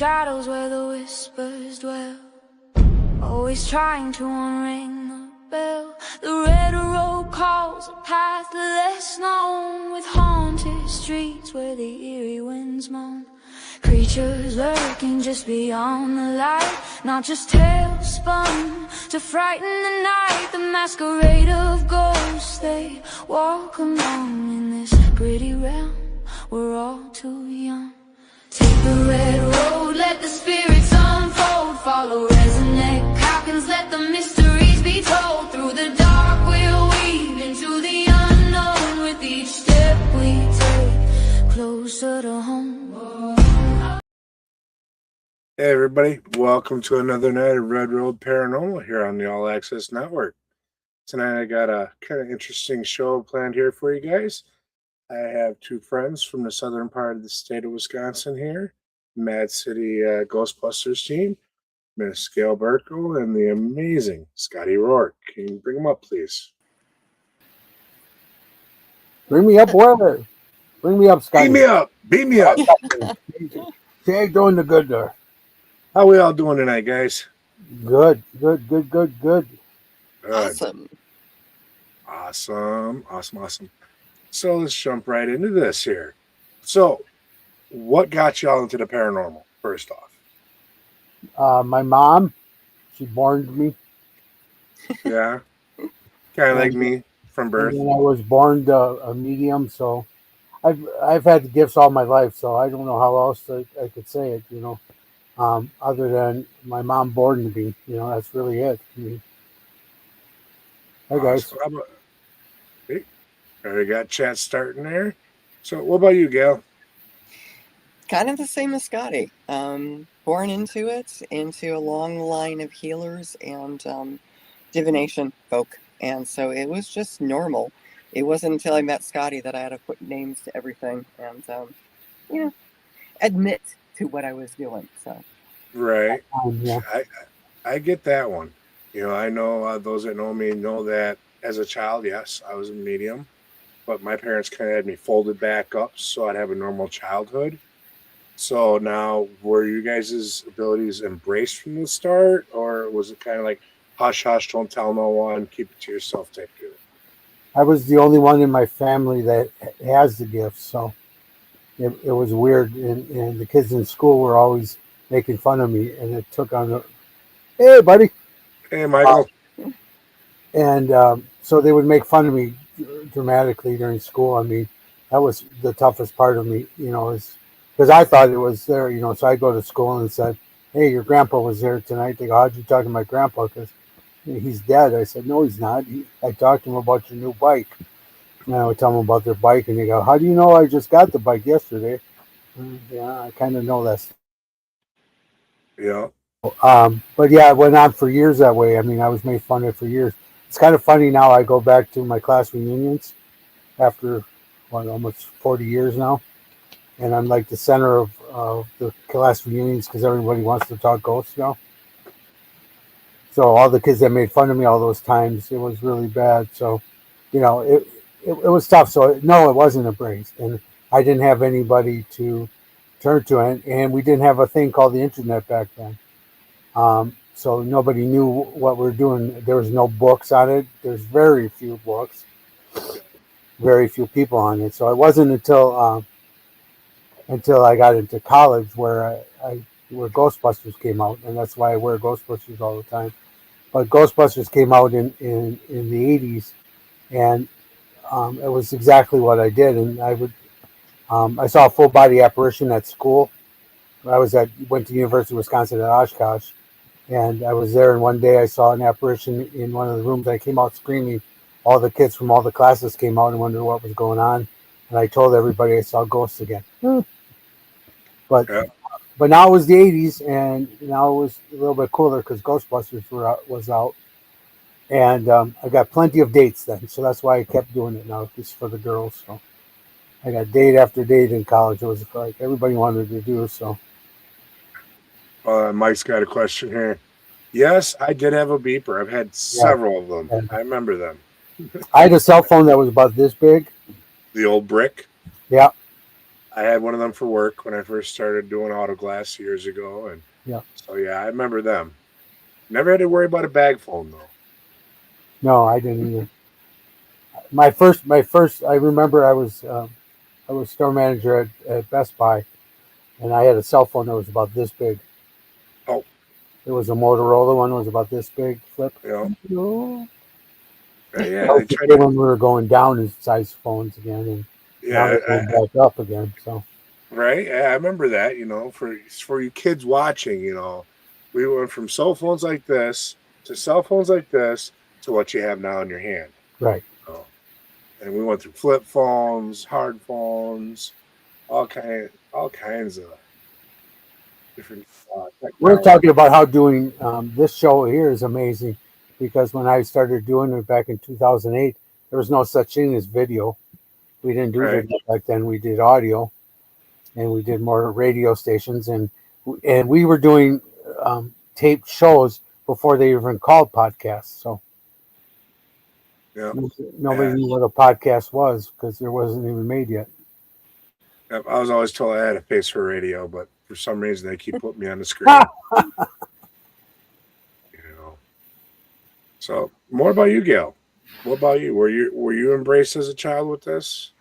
shadows where the whispers dwell, always trying to unring the bell. The red road calls a path less known, with haunted streets where the eerie winds moan. Creatures lurking just beyond the light, not just tales spun to frighten the night. The masquerade of ghosts, they walk along in this gritty realm. We're all too young. Take the red road, let the spirits unfold. Follow Rezneck, Calkins, let the mysteries be told. Through the dark we'll weave into the unknown. With each step we take, closer to home. Hey everybody, welcome to another night of Red Road Paranormal here on the All Access Network. Tonight I got a kind of interesting show planned here for you guys. I have two friends from the southern part of the state of Wisconsin here, Mad City Ghostbusters team, Miss Gail Burkel and the amazing Scotty Rorek. Can you bring them up, please? Bring me up where? Bring me up, Scotty. Beam me up! Beam me up! Jay doing the good there. How we all doing tonight, guys? Good. Good. Awesome. Awesome. So let's jump right into this here. So, what got y'all into the paranormal, first off? My mom, she born me. Yeah. Kind of like me from birth. And I was born a medium, so I've had the gifts all my life, so I don't know how else I could say it, other than my mom born me. That's really it. Hi, guys. So we got chat starting there. So what about you, Gail? Kind of the same as Scotty. Born into it, into a long line of healers and divination folk. And so it was just normal. It wasn't until I met Scotty that I had to put names to everything and, admit to what I was doing. So, right. Yeah. I get that one. I know those that know me know that as a child, yes, I was a medium. But my parents kind of had me folded back up so I'd have a normal childhood. So now, were you guys' abilities embraced from the start, or was it kind of like, hush, hush, don't tell no one, keep it to yourself type deal? I was the only one in my family that has the gift, so it was weird. And the kids in school were always making fun of me, and it took on hey, buddy. Hey, Michael. So they would make fun of me dramatically during school. I mean, that was the toughest part of me, is because I thought it was there, so I go to school and said, hey, your grandpa was there tonight. They go, how'd you talk to my grandpa? Because he's dead. I said, no, he's not. I talked to him about your new bike. And I would tell them about their bike, and they go, how do you know I just got the bike yesterday? Yeah, I kind of know that. Yeah. But yeah, it went on for years that way. I mean, I was made fun of for years. It's kind of funny now. I go back to my class reunions after almost 40 years now, and I'm like the center of the class reunions because everybody wants to talk ghosts now. So all the kids that made fun of me all those times, it was really bad. So, it was tough. So no, it wasn't embraced, and I didn't have anybody to turn to, and we didn't have a thing called the internet back then. So nobody knew what we were doing. There was no books on it. There's very few books, very few people on it. So it wasn't until I got into college where where Ghostbusters came out, and that's why I wear Ghostbusters all the time. But Ghostbusters came out in the 80s, and it was exactly what I did. And I saw a full body apparition at school. Went to University of Wisconsin at Oshkosh. And I was there, and one day I saw an apparition in one of the rooms. I came out screaming. All the kids from all the classes came out and wondered what was going on. And I told everybody I saw ghosts again. But now it was the 80s, and now it was a little bit cooler because Ghostbusters was out. And I got plenty of dates then, so that's why I kept doing it now, just for the girls. So I got date after date in college. It was like everybody wanted to do so. Mike's got a question here. Yes, I did have a beeper. I've had several of them. Yeah. I remember them. I had a cell phone that was about this big. The old brick? Yeah. I had one of them for work when I first started doing auto glass years ago, and Yeah. so yeah, I remember them. Never had to worry about a bag phone though. No, I didn't either. My first. I remember I was store manager at Best Buy, and I had a cell phone that was about this big. Oh, It was a Motorola one. It was about this big. Flip. yeah, No. yeah. That They was the tried day to, when we were going down in size phones again, and now yeah, they're going back up again. So right. Yeah, I remember that. For you kids watching, we went from cell phones like this to cell phones like this to what you have now in your hand. right. Oh, and we went through flip phones, hard phones, all kinds of different We're technology. talking about how doing this show here is amazing, because when I started doing it back in 2008, there was no such thing as video. We didn't do Right. video back then. We did audio, and we did more radio stations, and we were doing taped shows before they even called podcasts. So Yeah. nobody Yeah. knew what a podcast was because it wasn't even made yet. Yep, I was always told I had a face for radio, but for some reason they keep putting me on the screen. you know. So more about you, Gail. What about you? Were you embraced as a child with this?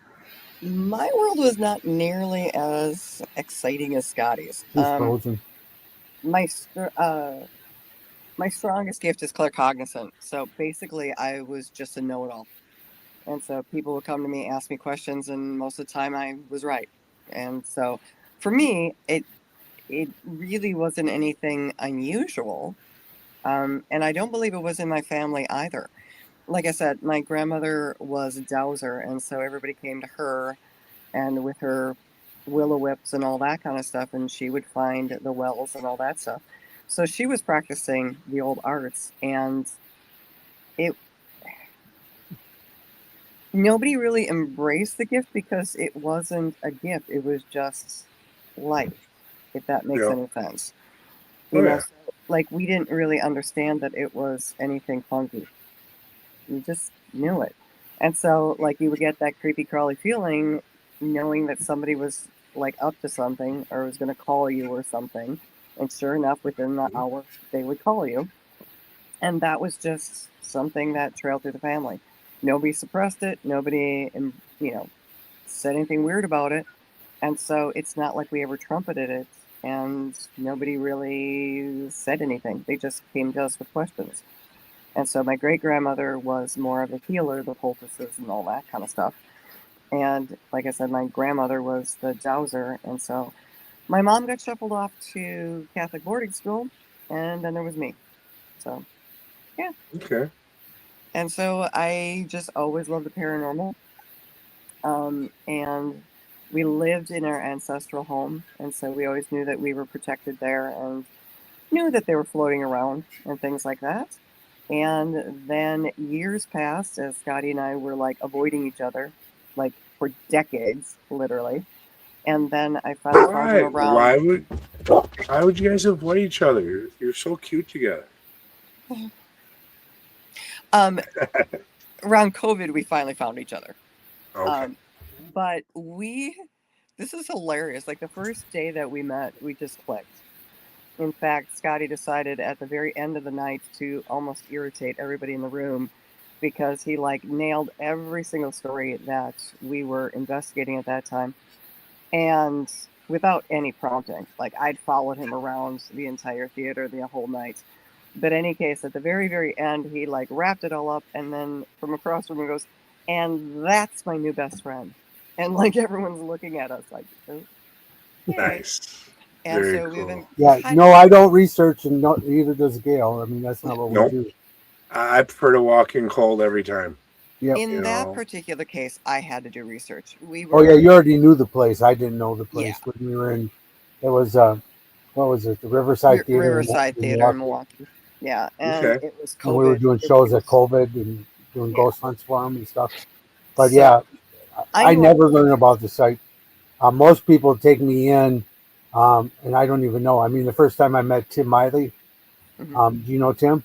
My world was not nearly as exciting as Scotty's. He's frozen. My my strongest gift is claircognizant. So basically, I was just a know-it-all, and so people would come to me, ask me questions, and most of the time I was right. And so, for me, it really wasn't anything unusual, and I don't believe it was in my family either. Like I said, my grandmother was a dowser, and so everybody came to her, and with her willow whips and all that kind of stuff, and she would find the wells and all that stuff. So she was practicing the old arts, and it nobody really embraced the gift because it wasn't a gift. It was just life, if that makes Yeah. any sense. Oh yeah. So, like, we didn't really understand that it was anything funky. You just knew it. And so, like, you would get that creepy crawly feeling knowing that somebody was like up to something or was going to call you or something. And sure enough, within the hour, they would call you. And that was just something that trailed through the family. Nobody suppressed it. Nobody, said anything weird about it. And so it's not like we ever trumpeted it. And nobody really said anything. They just came to us with questions. And so my great grandmother was more of a healer, the poultices and all that kind of stuff. And like I said, my grandmother was the dowser. And so my mom got shuffled off to Catholic boarding school, and then there was me. So, yeah. Okay. And so I just always loved the paranormal. And we lived in our ancestral home. And so we always knew that we were protected there and knew that they were floating around and things like that. And then years passed as Scotty and I were like avoiding each other, like for decades, literally. And then I finally found him Why? around. Why would you guys avoid each other? You're so cute together. Around COVID, we finally found each other. Okay. But this is hilarious. Like the first day that we met, we just clicked. In fact, Scotty decided at the very end of the night to almost irritate everybody in the room because he like nailed every single story that we were investigating at that time. And without any prompting, like I'd followed him around the entire theater the whole night. But in any case, at the very, very end, he like wrapped it all up and then from across the room he goes, and that's my new best friend. And like everyone's looking at us like, oh, okay. Nice. And Very so we've cool. been No, I don't research, and neither does Gail. I mean, that's not what we Nope. do. I prefer to walk in cold every time. Yep. In that particular case, I had to do research. We were. Oh yeah, you already knew the place. I didn't know the place Yeah. when we were in. It was what was it? The Riverside Theater. Riverside Theater in Milwaukee. Yeah, and Okay. it was COVID. And we were doing shows at COVID and doing ghost hunts for them and stuff. But So, yeah, I knew never learned about the site. Most people take me in, and I don't even know. I mean, the first time I met Tim Miley, Mhm. do you know Tim?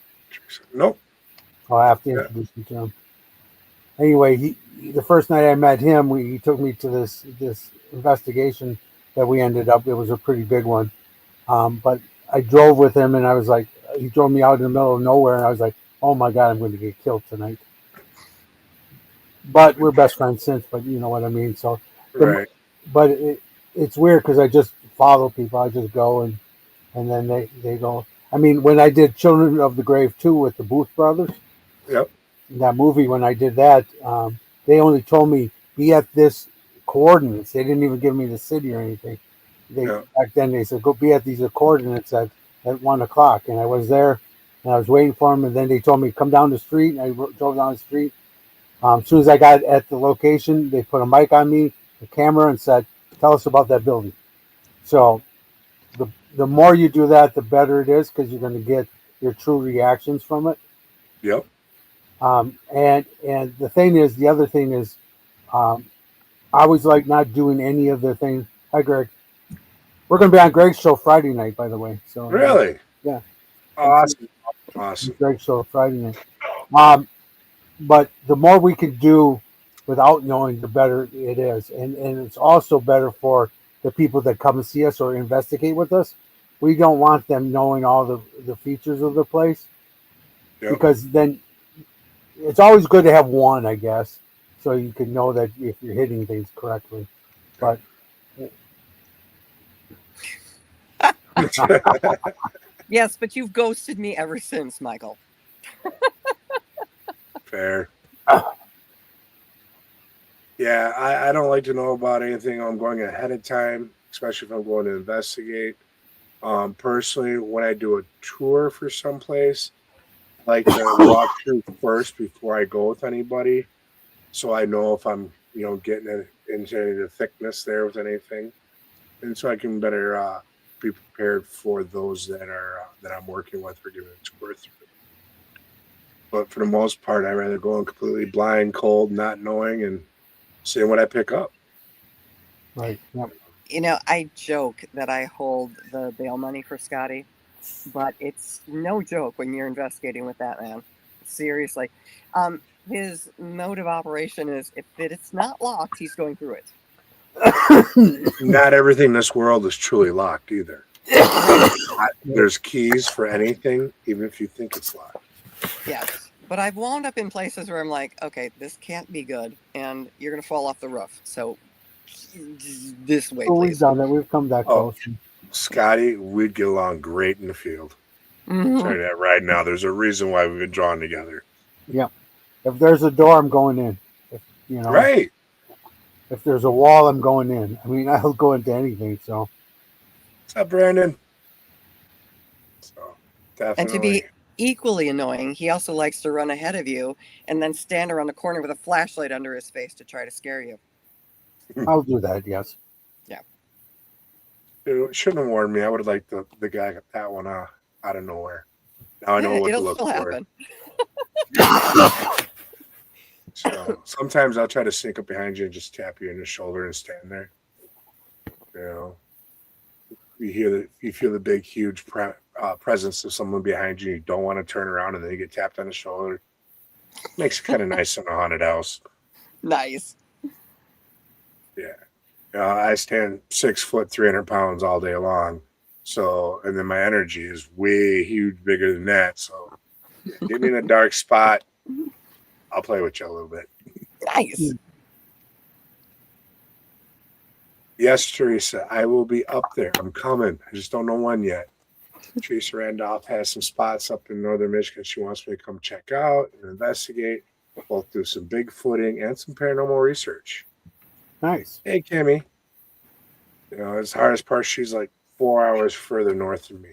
Nope. I'll have to introduce you to him. anyway, the first night I met him, he took me to this investigation that we ended up. It was a pretty big one, but I drove with him, and I was like, he drove me out in the middle of nowhere, and I was like, oh my God, I'm going to get killed tonight. But we're best friends since. But you know what I mean. So, Right. But it's weird because I just follow people. I just go and then they go. I mean, when I did Children of the Grave 2 with the Booth brothers, Yep. that movie, when I did that, they only told me be at this coordinates. They didn't even give me the city or anything. Back then they said go be at these coordinates at 1:00, and I was there, and I was waiting for them, and then they told me come down the street. And I drove down the street. As soon as I got at the location, they put a mic on me, a camera, and said, "Tell us about that building." So the more you do that, the better it is because you're going to get your true reactions from it. Yep. And the other thing is, I always like not doing any of the things. Hi, Greg. We're going to be on Greg's show Friday night, by the way. So Really? Yeah. Awesome. Greg's show Friday night. But the more we can do without knowing, the better it is, and it's also better for the people that come and see us or investigate with us. We don't want them knowing all the features of the place, because then it's always good to have one, I guess, so you can know that if you're hitting things correctly. But yes, but you've ghosted me ever since, Michael. Fair. Yeah, I don't like to know about anything I'm going ahead of time, especially if I'm going to investigate. Personally, when I do a tour for someplace, I like to walk through first before I go with anybody, so I know if I'm, getting into any of the thickness there with anything, and so I can better be prepared for those that I'm working with or giving a tour through. But for the most part, I'd rather go in completely blind, cold, not knowing, and seeing what I pick up. Right. Yep. I joke that I hold the bail money for Scotty, but it's no joke when you're investigating with that man. Seriously. His mode of operation is if it's not locked, he's going through it. Not everything in this world is truly locked either. There's keys for anything, even if you think it's locked. Yes, but I've wound up in places where I'm like, okay, this can't be good, and you're going to fall off the roof. So this way, please. We've done that. We've come that close. Scotty, we'd get along great in the field. I'll tell you that right now. There's a reason why we've been drawn together. Yeah. If there's a door, I'm going in. Right. If there's a wall, I'm going in. I mean, I'll go into anything. So. What's up, Brandon? So definitely. And to be equally annoying, he also likes to run ahead of you and then stand around the corner with a flashlight under his face to try to scare you. I'll do that, yes. Yeah. Dude, shouldn't have warned me. I would have liked the guy got that one out of nowhere. Now I know what to look for. Happen. So sometimes I'll try to sneak up behind you and just tap you in the shoulder and stand there. You feel the big, huge presence of someone behind you. You don't want to turn around, and then you get tapped on the shoulder. Makes it kind of nice in a haunted house. Nice. Yeah. I stand 6 foot, 300 pounds all day long. So, and then my energy is way huge, bigger than that. So, get me in a dark spot. I'll play with you a little bit. Nice. Yes, Teresa, I will be up there. I'm coming. I just don't know when yet. Teresa Randolph has some spots up in northern Michigan she wants me to come check out and investigate. Both do some Bigfooting and some paranormal research. Nice. Hey, Kimmy. As hardest part, she's like 4 hours further north than me.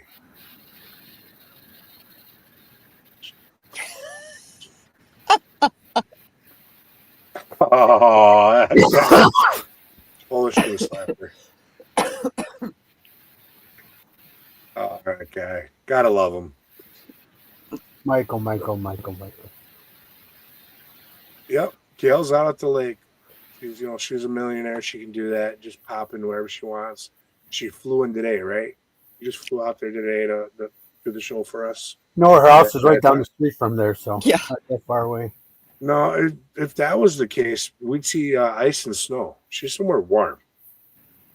Oh, that's Polish shoe slapper. Oh, that guy. Gotta love him. Michael. Yep. Gail's out at the lake. She's a millionaire. She can do that. Just pop in wherever she wants. She flew in today, right? You just flew out there today to do the show for us. No, her house is right down the street from there, so yeah, not that far away. No, if that was the case, we'd see ice and snow. She's somewhere warm.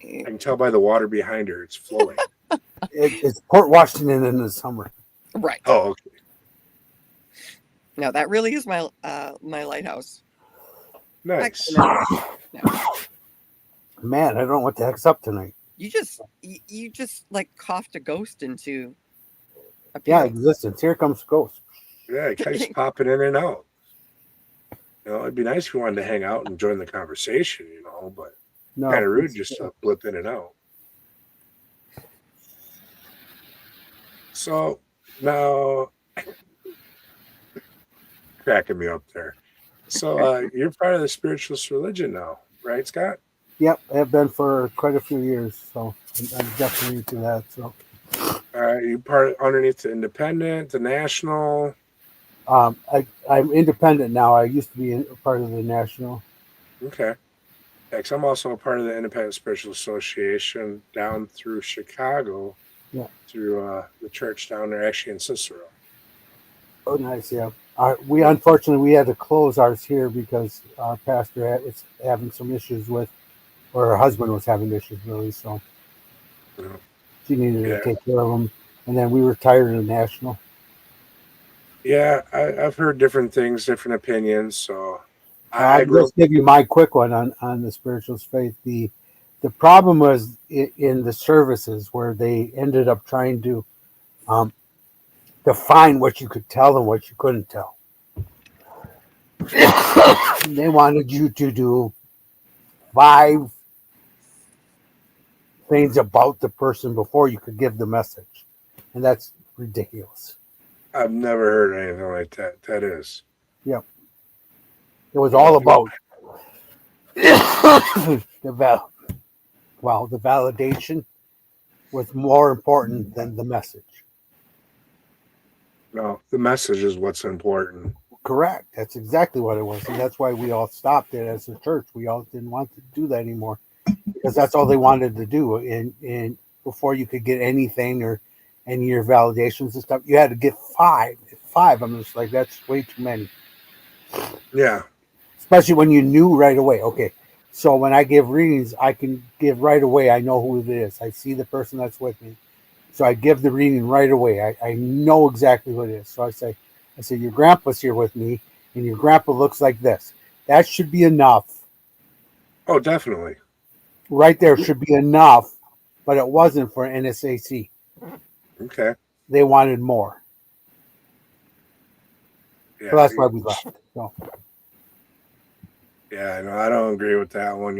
I can tell by the water behind her; it's flowing. It's Port Washington in the summer. Right. Oh, okay. No, that really is my my lighthouse. Nice. No. Man, I don't know what the heck's up tonight. You just like coughed a ghost into Yeah, appearance. existence. Here comes Ghost. Yeah, it keeps popping in and out. It'd be nice if you wanted to hang out and join the conversation, but No, kind of rude just to blip in and out. So now, cracking me up there. So you're part of the spiritualist religion now, right, Scott? Yep, I've been for quite a few years, so I'm definitely into that. So, You part underneath the independent, the national. I'm independent now. I used to be a part of the national. Okay. Yeah, 'cause I'm also a part of the Independent Spiritual Association down through Chicago. Yeah. Through the church down there, actually in Cicero. Oh, nice. Yeah. We unfortunately we had to close ours here because our pastor was having some issues with, or her husband was having issues really. So Yeah. she needed to take care of him, and then we retired in the national. Yeah, I've heard different things, different opinions. So I'll just give you my quick one on the spiritualist faith. The problem was in the services where they ended up trying to define what you could tell and what you couldn't tell. They wanted you to do 5 things about the person before you could give the message, and that's ridiculous. I've never heard anything like that. That is. Yep. It was all about the validation was more important than the message. No, the message is what's important. Correct. That's exactly what it was. And that's why we all stopped it as a church. We all didn't want to do that anymore because that's all they wanted to do. And before you could get anything or any of your validations and stuff, you had to get 5. 5. I'm just like, that's way too many. Yeah. Especially when you knew right away. Okay, so when I give readings, I can give right away. I know who it is. I see the person that's with me. So I give the reading right away. I know exactly who it is. So I say, your grandpa's here with me, and your grandpa looks like this. That should be enough. Oh, definitely. Right there should be enough, but it wasn't for NSAC. Okay. They wanted more. Yeah, so that's why we left. So. Yeah, no, I don't agree with that one.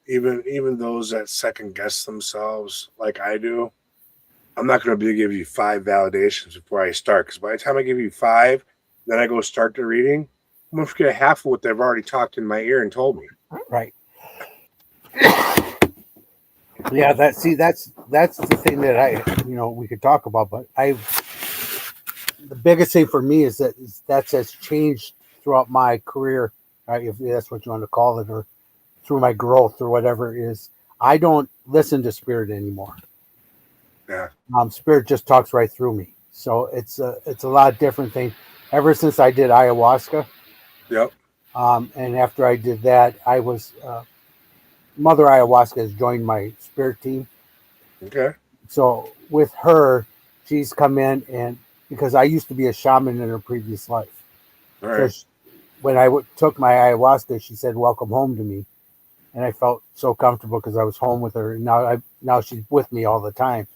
Even those that second guess themselves like I do, I'm not going to be able to give you 5 validations before I start. Because by the time I give you 5, then I go start the reading, I'm going to forget half of what they've already talked in my ear and told me. Right. Yeah, that's the thing that we could talk about. But the biggest thing for me is that has changed throughout my career, if that's what you want to call it, or through my growth or whatever it is. I don't listen to spirit anymore. Yeah. Spirit just talks right through me. So it's a lot different thing. Ever since I did ayahuasca. Yep. And after I did that, I was Mother Ayahuasca has joined my spirit team. Okay. So with her, she's come in, and because I used to be a shaman in her previous life. All right. So when I took my ayahuasca, she said, "Welcome home" to me. And I felt so comfortable because I was home with her. And now she's with me all the time.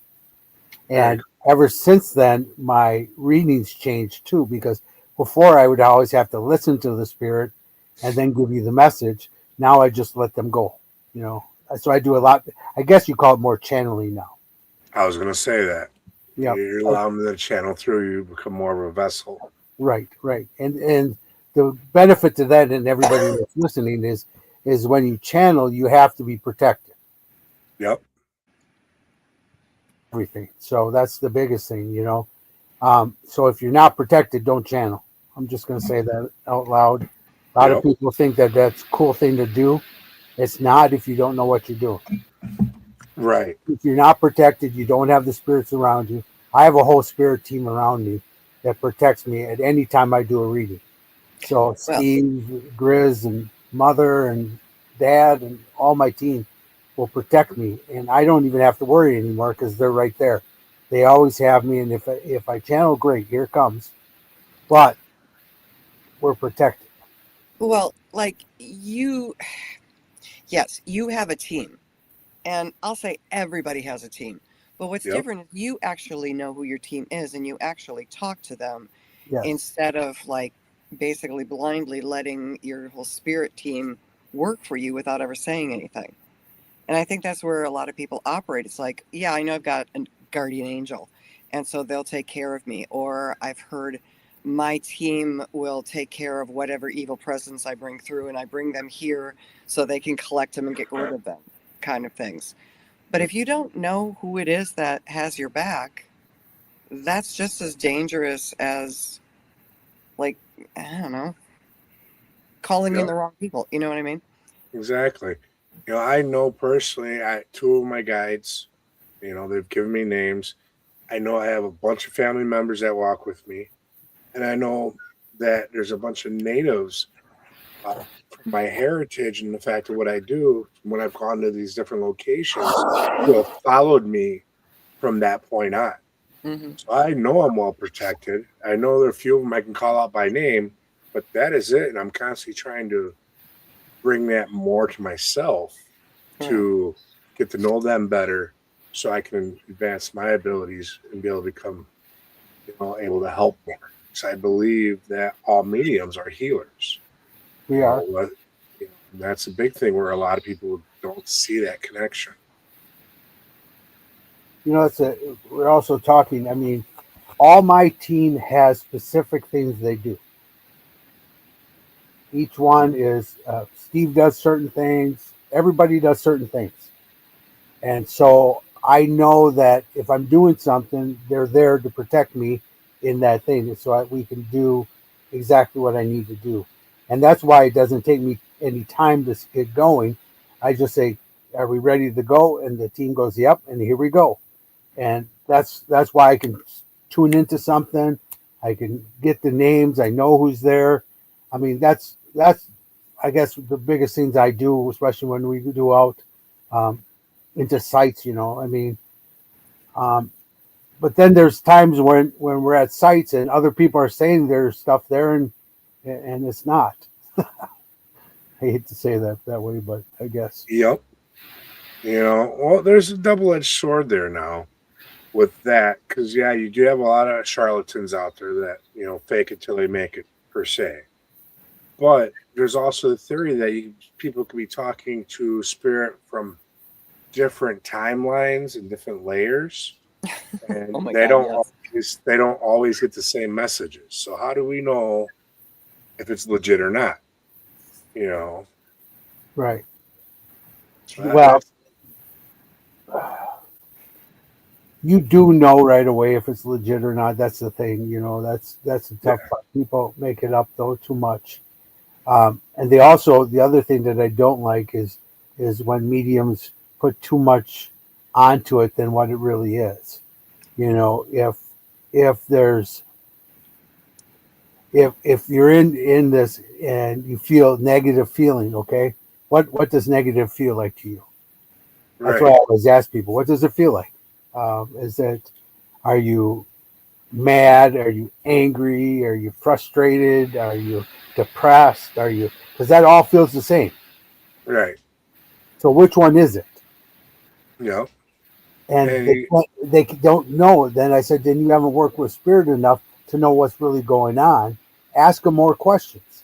And ever since then, my readings changed too, because before I would always have to listen to the spirit and then give you the message. Now I just let them go, So I do a lot. I guess you call it more channeling now. I was going to say that. Yeah. You're allowing them to channel through you, become more of a vessel. Right. And the benefit to that, and everybody that's listening, is when you channel, you have to be protected. Yep. Everything. So that's the biggest thing, So if you're not protected, don't channel. I'm just going to say that out loud. A lot of people think that that's a cool thing to do. It's not if you don't know what you're doing. Right. If you're not protected, you don't have the spirits around you. I have a whole spirit team around me that protects me at any time I do a reading. So Well, Steve, Grizz, and Mother, and Dad, and all my team will protect me, and I don't even have to worry anymore because they're right there. They always have me, and if I channel, great, here it comes. But we're protected. well, like you, yes, you have a team. And I'll say everybody has a team. But what's Yep. different is you actually know who your team is and you actually talk to them Yes. instead of like basically blindly letting your whole spirit team work for you without ever saying anything. And I think that's where a lot of people operate. It's like, yeah, I know I've got a guardian angel, and so they'll take care of me. Or I've heard my team will take care of whatever evil presence I bring through, and I bring them here so they can collect them and get rid of them, kind of things. But if you don't know who it is that has your back, that's just as dangerous as, like, I don't know, calling in Yep. the wrong people. You know what I mean? Exactly. I know personally, two of my guides, they've given me names. I know I have a bunch of family members that walk with me, and I know that there's a bunch of natives from my heritage and the fact of what I do when I've gone to these different locations who have followed me from that point on. Hmm. So I know I'm well protected. I know there are a few of them I can call out by name, but that is it. And I'm constantly trying to bring that more to myself Right. to get to know them better so I can advance my abilities and be able to become able to help more. Because I believe that all mediums are healers. We are. And that's a big thing where a lot of people don't see that connection. We're also talking. I mean, all my team has specific things they do. Each one is Steve does certain things. Everybody does certain things, and so I know that if I'm doing something, they're there to protect me in that thing, so we can do exactly what I need to do. And that's why it doesn't take me any time to get going. I just say, "Are we ready to go?" And the team goes, "Yep," and here we go. And that's why I can tune into something. I can get the names. I know who's there. I mean, that's I guess the biggest things I do, especially when we do out um, into sites. I mean, um, but then there's times when we're at sites and other people are saying there's stuff there and it's not. I hate to say that way, but I guess. Yep. Well, there's a double-edged sword there now with that because yeah, you do have a lot of charlatans out there that fake it till they make it per se. But there's also the theory that people could be talking to spirit from different timelines and different layers, and Oh my God, yes. they don't always get the same messages. So how do we know if it's legit or not? Right. Well, That's you do know right away if it's legit or not. That's the thing. That's the tough part. People make it up though too much. And the other thing that I don't like is when mediums put too much onto it than what it really is. If there's if you're in this and you feel negative feeling, okay, what does negative feel like to you? That's right. what I always ask people. What does it feel like? Is it Are you mad? Are you angry? Are you frustrated? Are you depressed? Because that all feels the same. Right. So which one is it? Yep. And And they don't know. Then I said, then you haven't worked with spirit enough to know what's really going on. Ask them more questions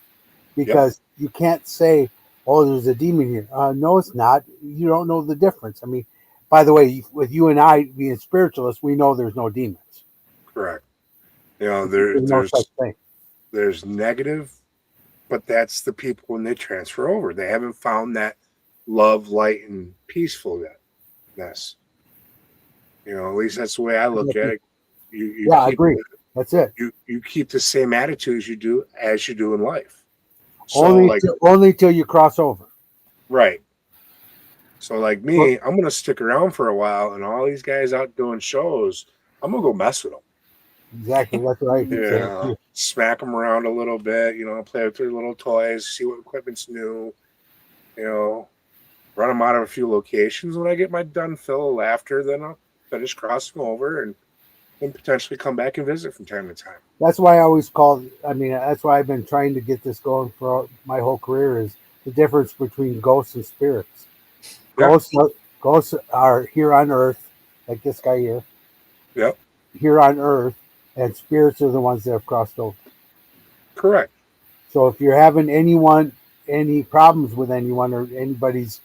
yep. because you can't say, oh, there's a demon here. No, it's not. You don't know the difference. I mean, by the way, with you and I being spiritualists, we know there's no demons. Correct. There's no such thing. There's negative, but that's the people when they transfer over. They haven't found that love, light, and peacefulness. At least that's the way I look at it. You Yeah, I keep agree. That's it. you keep the same attitude as you do in life. So Only till you cross over. right. So like me, I'm gonna stick around for a while, and all these guys out doing shows, I'm gonna go mess with them. Exactly. That's what I keep saying. Yeah, smack them around a little bit, play with their little toys, see what equipment's new, you know, run them out of a few locations. When I get my done fill of laughter, then I'll finish crossing over and potentially come back and visit from time to time. That's why I always call. I mean, that's why I've been trying to get this going for my whole career. Is the difference between ghosts and spirits. Yeah. Ghosts are here on Earth, like this guy here. Yep. Here on Earth, and spirits are the ones that have crossed over. Correct. So if you're having any problems with anyone, or anybody's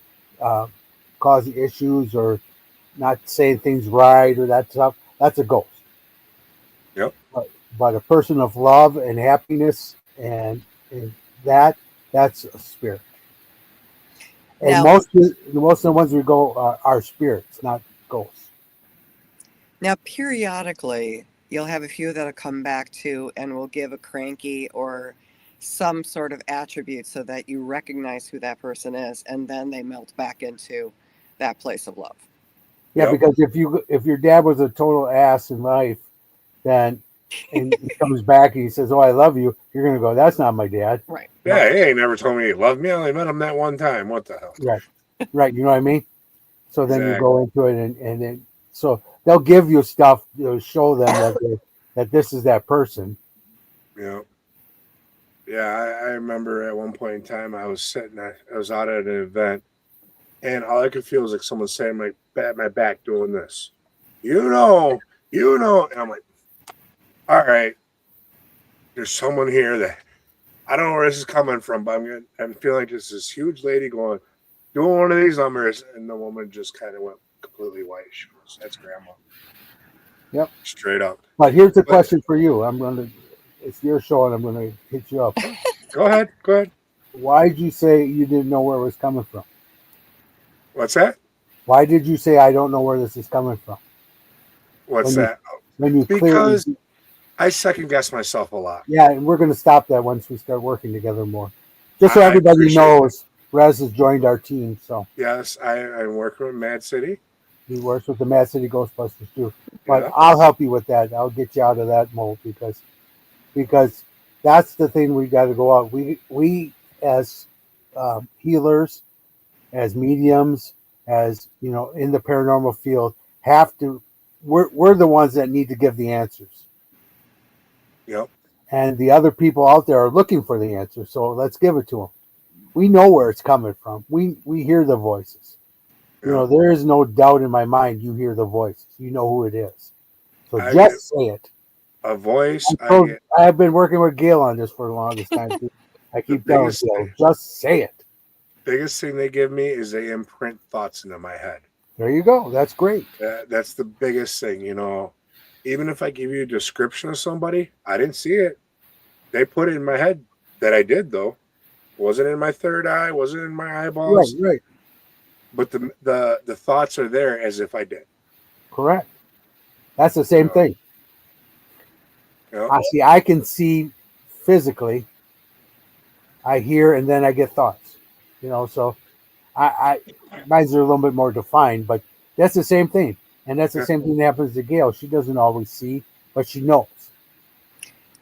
causing issues or not saying things right or that stuff, that's a ghost. Yep. But a person of love and happiness and that's a spirit. And Now- most of the ones we go are spirits, not ghosts. Now, periodically, you'll have a few that'll come back to and will give a cranky or some sort of attribute so that you recognize who that person is, and then they melt back into that place of love. Yeah, Yep. because if your dad was a total ass in life, then and he comes back and he says, "Oh, I love you," you're gonna go, "That's not my dad." Right. Yeah, he ain't never told me he loved me. I only met him that one time. What the hell? Right. Right. You know what I mean? So then you Exactly. go into it and then so they'll give you stuff to show them that this is that person. Yeah. Yeah, I remember at one point in time I was out at an event, and all I could feel was like someone saying my back doing this. And I'm like, all right, there's someone here that I don't know where this is coming from, but I'm feeling like there's this huge lady doing one of these numbers, and the woman just kind of went completely white. She goes, "That's grandma." Yep. Straight up. But here's the question for you. It's your show and I'm gonna hit you up. Go ahead. Why did you say you didn't know where it was coming from? What's that? Why did you say I don't know where this is coming from? What's that? When you Because I second guess myself a lot. Yeah, and we're gonna stop that once we start working together more. Just so I everybody appreciate knows, Rez has joined our team. So Yes, I'm working with Mad City. he works with the Mad City Ghostbusters too. But Yeah. I'll help you with that. I'll get you out of that mold because that's the thing we got to go out. We as healers, as mediums, as in the paranormal field, have to. We're the ones that need to give the answers. Yep. And the other people out there are looking for the answer. So let's give it to them. We know where it's coming from. We hear the voices. Yeah. There is no doubt in my mind. You hear the voices. You know who it is. So I just say it. A voice. I've been working with Gail on this for the longest time. Too. I keep telling Gail, just say it. Biggest thing they give me is they imprint thoughts into my head. There you go. That's great. That's the biggest thing, Even if I give you a description of somebody, I didn't see it. They put it in my head that I did, though. Wasn't in my third eye, wasn't in my eyeballs. Right. But the thoughts are there as if I did. Correct. That's the same thing. Yep. I can see physically. I hear and then I get thoughts. So mine's are a little bit more defined, but that's the same thing. And that's the same thing that happens to Gail. She doesn't always see, but she knows.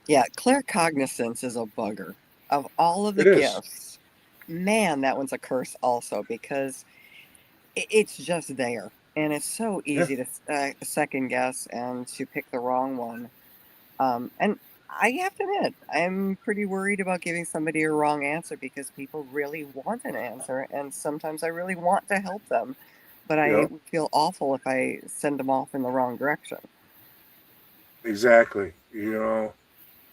Yeah, claircognizance is a bugger. Of all of the gifts, man, that one's a curse also, because it's just there. And it's so easy to second guess and to pick the wrong one. And I have to admit, I'm pretty worried about giving somebody a wrong answer because people really want an answer. And sometimes I really want to help them. But I feel awful if I send them off in the wrong direction. Exactly. You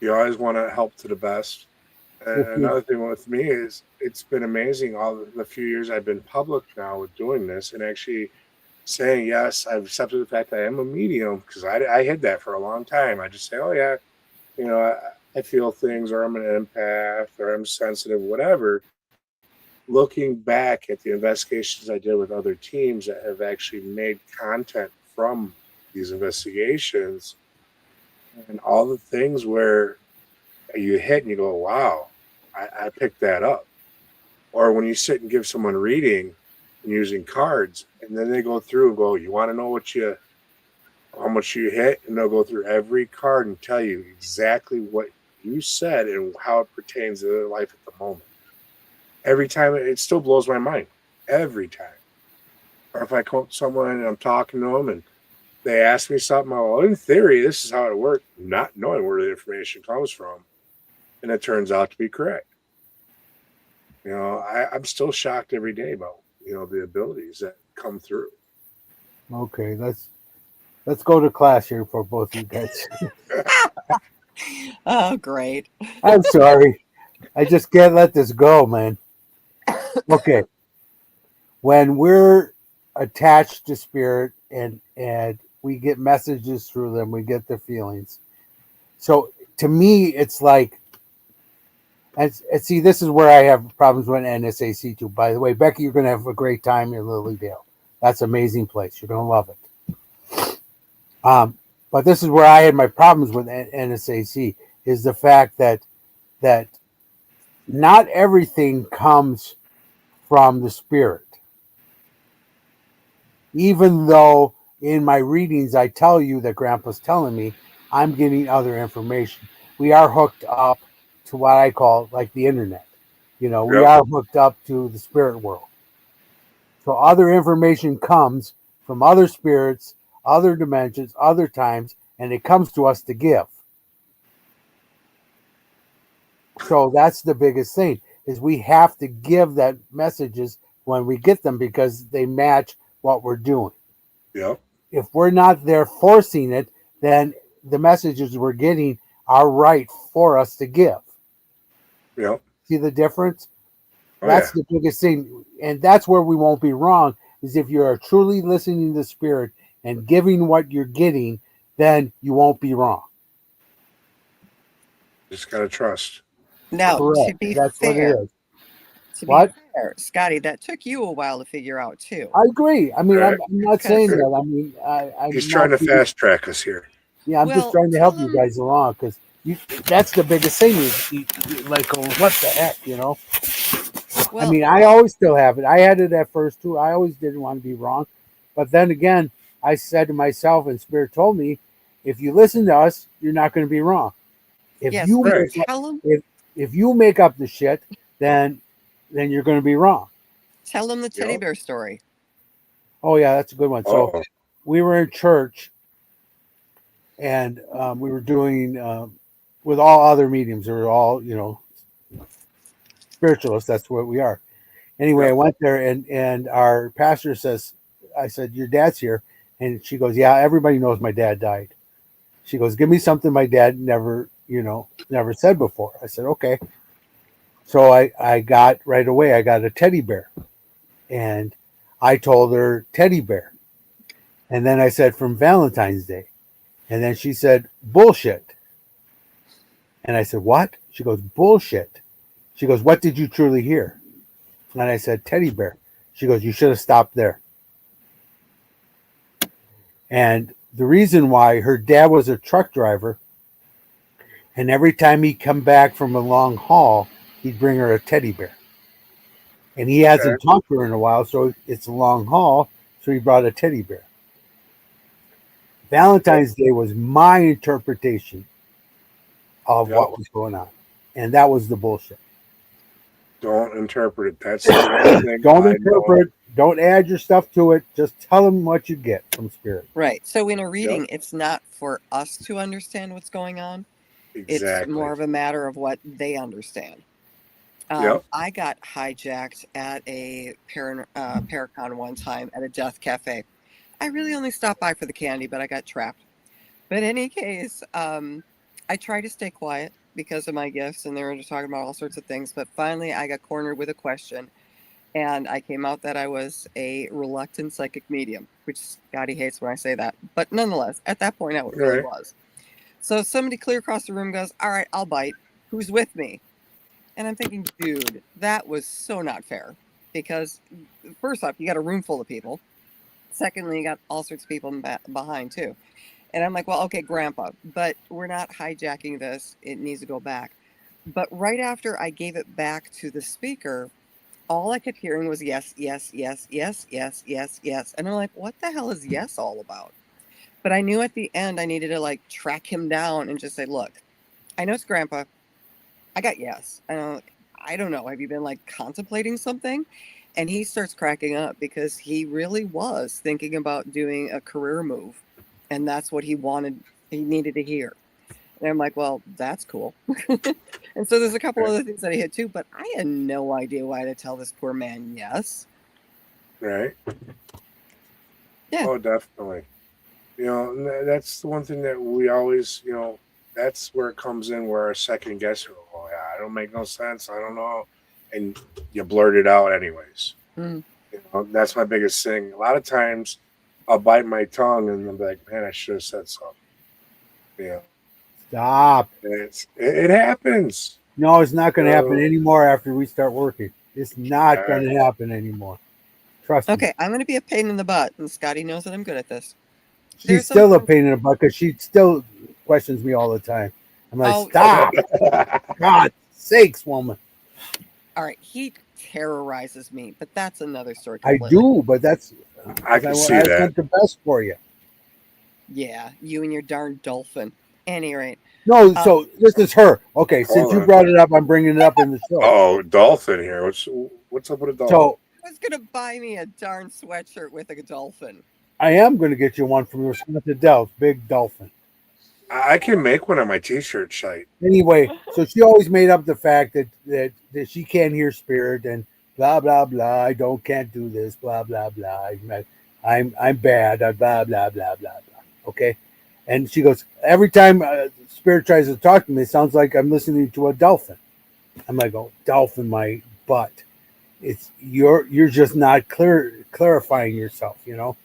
always want to help to the best. And another thing with me is it's been amazing all the few years I've been public now with doing this and actually saying, yes, I've accepted the fact that I am a medium, because I hid that for a long time. I just say, oh, yeah, I feel things, or I'm an empath, or I'm sensitive, whatever. Looking back at the investigations I did with other teams that have actually made content from these investigations, and all the things where you hit and you go, wow, I picked that up. Or when you sit and give someone a reading and using cards, and then they go through and go, you want to know what you how much you hit, and they'll go through every card and tell you exactly what you said and how it pertains to their life at the moment. Every time, it still blows my mind. Every time. Or if I quote someone and I'm talking to them and they ask me something, well, in theory, this is how it worked, not knowing where the information comes from. And it turns out to be correct. You know, I'm still shocked every day about, you know, the abilities that come through. Okay, let's go to class here for both of you guys. Oh, great. I'm sorry. I just can't let this go, man. Okay. When we're attached to spirit and we get messages through them, we get their feelings. So to me, it's like, and see, this is where I have problems with NSAC too. By the way, Becky, you're going to have a great time in Lilydale. That's an amazing place. You're going to love it. But this is where I had my problems with NSAC, is the fact that not everything comes from the spirit. Even though in my readings I tell you that Grandpa's telling me, I'm getting other information. We are hooked up to what I call like the internet. You know, we are hooked up to the spirit world. So other information comes from other spirits, other dimensions, other times, and it comes to us to give. So that's the biggest thing, is we have to give that messages when we get them because they match what we're doing. Yep. If we're not there forcing it, then the messages we're getting are right for us to give. Yep. See the difference? Oh, That's the biggest thing. And that's where we won't be wrong, is if you're truly listening to the spirit and giving what you're getting, then you won't be wrong. Just got to trust. Now, Correct. to be That's fair, what it is. What? Scotty, that took you a while to figure out too. I agree. I mean, I'm not saying that. I mean, I'm He's not trying to fast track us here. Yeah, I'm just trying to help you guys along, because that's the biggest thing. You like, oh, what the heck, you know? Well, I mean, I always still have it. I had it at first too. I always didn't want to be wrong. But then again, I said to myself, and Spirit told me, if you listen to us, you're not going to be wrong. If yes, you Right. tell them, if you make up the shit, then you're going to be wrong. tell them the teddy bear story. Oh yeah, that's a good one. So Oh, we were in church, and we were doing with all other mediums. They were all, you know, spiritualists. That's what we are. Anyway, Yep. I went there, and our pastor says, I said, your dad's here. And she goes, yeah, everybody knows my dad died. She goes, give me something my dad never said before. I said, okay. So I got right away, I got a teddy bear. And I told her teddy bear. And then I said, from Valentine's Day. And then she said, bullshit. And I said, what? She goes, bullshit. She goes, what did you truly hear? And I said, teddy bear. She goes, you should have stopped there. And the reason why, her dad was a truck driver, and every time he'd come back from a long haul, he'd bring her a teddy bear. And he hasn't talked to her in a while, so it's a long haul, so he brought a teddy bear. Valentine's Day was my interpretation of what was going on. And that was the bullshit. don't interpret it. That's the one thing. Don't interpret. Don't add your stuff to it. Just tell them what you get from spirit. Right. So in a reading, it's not for us to understand what's going on. Exactly. It's more of a matter of what they understand. I got hijacked at a Paracon one time at a death cafe. I really only stopped by for the candy, but I got trapped. But in any case, I tried to stay quiet because of my gifts, and they were just talking about all sorts of things. But finally, I got cornered with a question, and I came out that I was a reluctant psychic medium, which Scotty hates when I say that. But nonetheless, at that point, I really was. So somebody clear across the room goes, all right, I'll bite. Who's with me? And I'm thinking, dude, that was so not fair. Because first off, you got a room full of people. Secondly, you got all sorts of people behind too. And I'm like, well, okay, Grandpa, but we're not hijacking this. It needs to go back. But right after I gave it back to the speaker, all I kept hearing was yes, yes, yes, yes, yes, yes, yes. And I'm like, what the hell is yes all about? But I knew at the end I needed to like track him down and just say, look, I know it's Grandpa. I got yes. I don't know. Have you been like contemplating something? And he starts cracking up because he really was thinking about doing a career move. And that's what he needed to hear. And I'm like, well, that's cool. And so there's a couple other things that I hit too, but I had no idea why to tell this poor man yes. Right. Yeah. Oh, definitely. You know, and that's the one thing that we always, you know, that's where it comes in where our second guesser, oh, yeah, I don't make no sense. I don't know. And you blurt it out anyways. Mm. You know, that's my biggest thing. A lot of times I'll bite my tongue and I'll be like, man, I should have said something. Yeah. Stop. It happens. No, it's not going to happen anymore after we start working. It's not going to happen anymore. Trust me. Okay, I'm going to be a pain in the butt, and Scotty knows that I'm good at this. She's still a pain in the butt because she still questions me all the time. I'm like, stop. God sakes, woman. All right, he terrorizes me, but that's another story. I do, but that's I can see that. I want the best for you. Yeah, you and your darn dolphin. Any rate. No, so this is her. Okay, since you brought it up, I'm bringing it up in the show. Oh, dolphin here. What's up with a dolphin? So I was gonna buy me a darn sweatshirt with a dolphin. I am going to get you one from your Santa Dells, big dolphin. I can make one on my t-shirt site. Anyway, so she always made up the fact that she can't hear spirit and blah blah blah. I can't do this. Blah blah blah. I'm bad. Blah blah blah blah blah. Okay, and she goes every time spirit tries to talk to me, it sounds like I'm listening to a dolphin. I'm like, oh, dolphin, my butt. It's you're just not clarifying yourself, you know.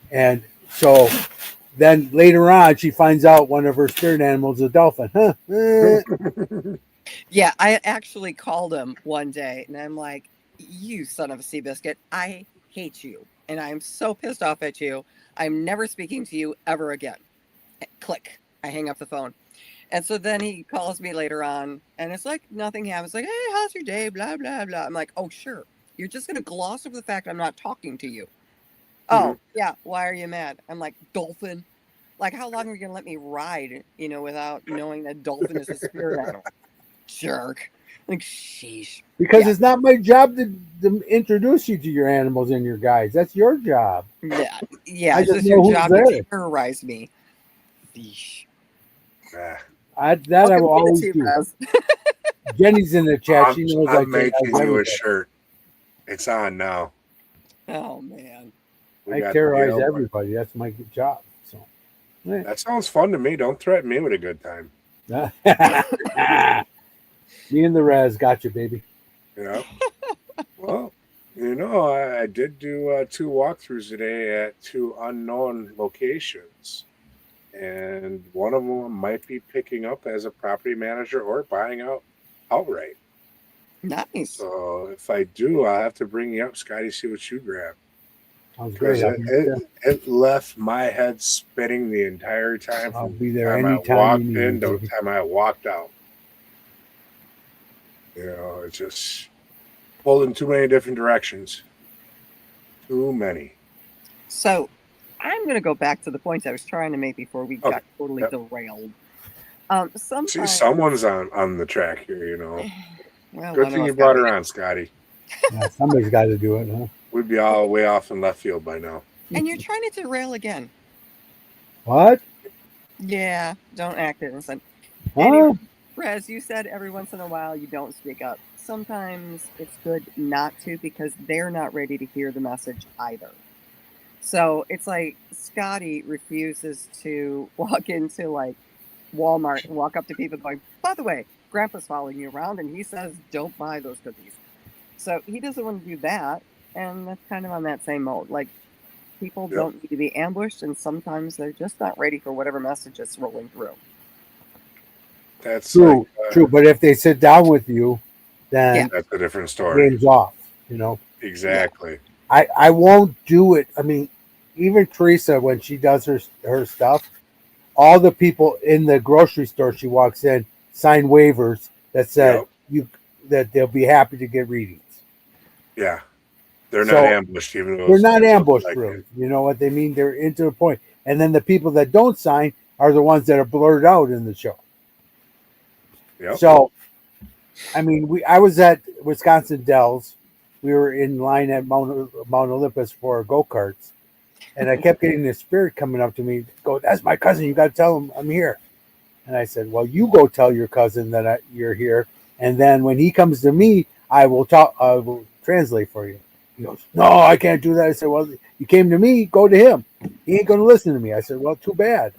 And so then later on, she finds out one of her spirit animals is a dolphin. Huh? Yeah, I actually called him one day, and I'm like, you son of a sea biscuit, I hate you, and I'm so pissed off at you. I'm never speaking to you ever again. Click. I hang up the phone. And so then he calls me later on, and it's like nothing happens. Like, hey, how's your day? Blah, blah, blah. I'm like, oh, sure. You're just going to gloss over the fact I'm not talking to you. Oh, yeah. Why are you mad? I'm like, dolphin. Like, how long are you going to let me ride, you know, without knowing that dolphin is a spirit animal? Jerk. Like, sheesh. Because it's not my job to introduce you to your animals and your guys. That's your job. Yeah. Yeah. I It's just just know your job who's to there. terrorize me. Sheesh. I will always do. Jenny's in the chat. She knows I'm making you a shirt. It's on now. Oh, man. I terrorize everybody. That's my job. So that sounds fun to me. Don't threaten me with a good time. Me and the Rez got you, baby. Yeah. Well, you know, I did do 2 walkthroughs today at 2 unknown locations. And one of them might be picking up as a property manager or buying out outright. Nice. So if I do, I'll have to bring you up, Scotty, see what you grab. Sounds great. It left my head spinning the entire time. I'll be there anytime anytime I walked you need in me, to the time I walked out. You know, it's just pulled in too many different directions. Too many. So I'm going to go back to the points I was trying to make before we got totally derailed. See, someone's on the track here, you know. Well, good thing you brought her on, Scotty. Yeah, somebody's got to do it, huh? We'd be all way off in left field by now. And you're trying to derail again. What? Yeah, don't act innocent. Huh? Anyway, Rez, you said every once in a while you don't speak up. Sometimes it's good not to because they're not ready to hear the message either. So it's like Scotty refuses to walk into like Walmart and walk up to people going, by the way, Grandpa's following you around and he says don't buy those cookies. So he doesn't want to do that, and that's kind of on that same mode. Like, people don't need to be ambushed, and sometimes they're just not ready for whatever message is rolling through. That's true, true. But if they sit down with you, then that's a different story. Game's off, you know. Exactly. I won't do it. I mean, even Teresa, when she does her stuff, all the people in the grocery store she walks in sign waivers that said that they'll be happy to get readings. Yeah. They're So, not ambushed, even though they're not ambushed, like really. it. You know what they mean? They're into the point. And then the people that don't sign are the ones that are blurred out in the show. Yep. So, I mean, I was at Wisconsin Dells. We were in line at Mount Olympus for go-karts. And I kept getting this spirit coming up to me. Go, that's my cousin. You got to tell him I'm here. And I said, well, you go tell your cousin that you're here. And then when he comes to me, I will translate for you. He goes, no, I can't do that. I said, well, you came to me, go to him. He ain't going to listen to me. I said, well, too bad.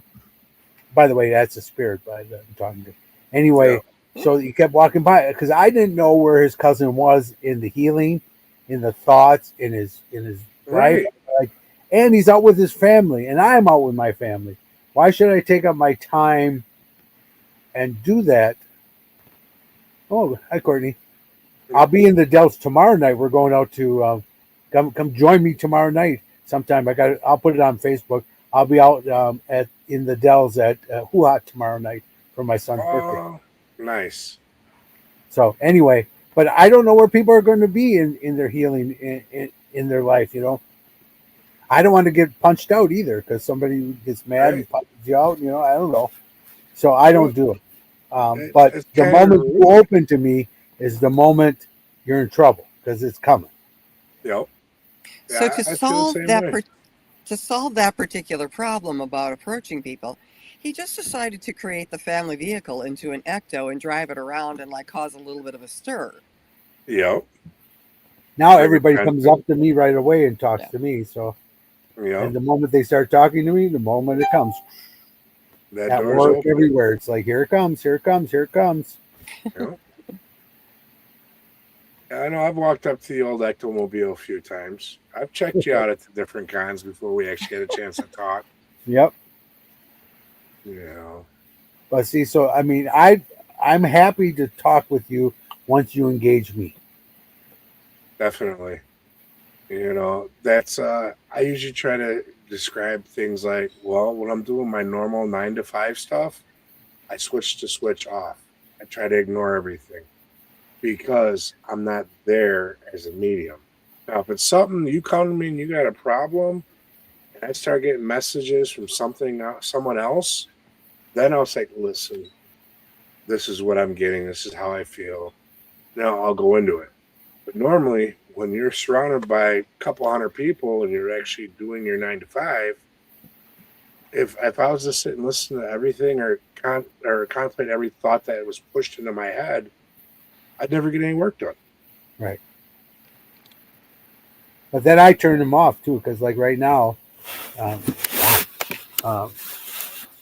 By the way, that's a spirit I'm talking to. Anyway, so he kept walking by because I didn't know where his cousin was in the healing, in the thoughts, in his Right. life. Like, and he's out with his family, and I'm out with my family. Why should I take up my time and do that? Oh, hi, Courtney. I'll be in the Dells tomorrow night. We're going out to come join me tomorrow night sometime. I'll put it on Facebook. I'll be out in the Dells at Hoo-Ha tomorrow night for my son's birthday. Nice. So anyway, but I don't know where people are going to be in their healing in their life. You know, I don't want to get punched out either because somebody gets mad and punches you out. You know, I don't know. So I don't do it. But the moment you open to me is the moment you're in trouble because it's coming. Yep. So Yeah, to solve that particular problem about approaching people, he just decided to create the family vehicle into an ecto and drive it around and like cause a little bit of a stir. Yep. Now everybody comes up to me right away and talks to me. So, and the moment they start talking to me, the moment it comes, that door's work open. Everywhere. It's like, here it comes, here it comes, here it comes. Yep. I know I've walked up to the old Ectomobile a few times. I've checked you out at the different cons before we actually had a chance to talk. Yep. Yeah. But see, so I mean, I'm happy to talk with you once you engage me. Definitely. You know, that's I usually try to describe things like, well, when I'm doing my normal 9 to 5 stuff, I switch off. I try to ignore everything because I'm not there as a medium. Now, if it's something you come to me and you got a problem, and I start getting messages from someone else, then I'll say, listen, this is what I'm getting. This is how I feel. Now I'll go into it. But normally, when you're surrounded by a couple hundred people and you're actually doing your 9 to 5, if I was to sit and listen to everything or contemplate every thought that was pushed into my head, I'd never get any work done. Right. But then I turn them off too, because like right now,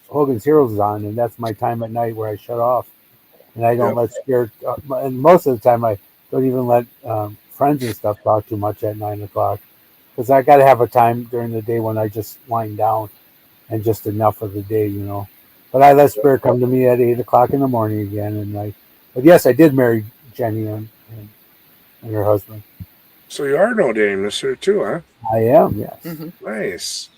Hogan's Heroes is on, and that's my time at night where I shut off, and I don't let spirit. And most of the time, I don't even let friends and stuff talk too much at 9 o'clock, because I got to have a time during the day when I just wind down, and just enough of the day, you know. But I let spirit come to me at 8 o'clock in the morning again, and but yes, I did marry Jenny and her husband. So you are an ordained minister too, huh? I am, yes. Mm-hmm. Nice.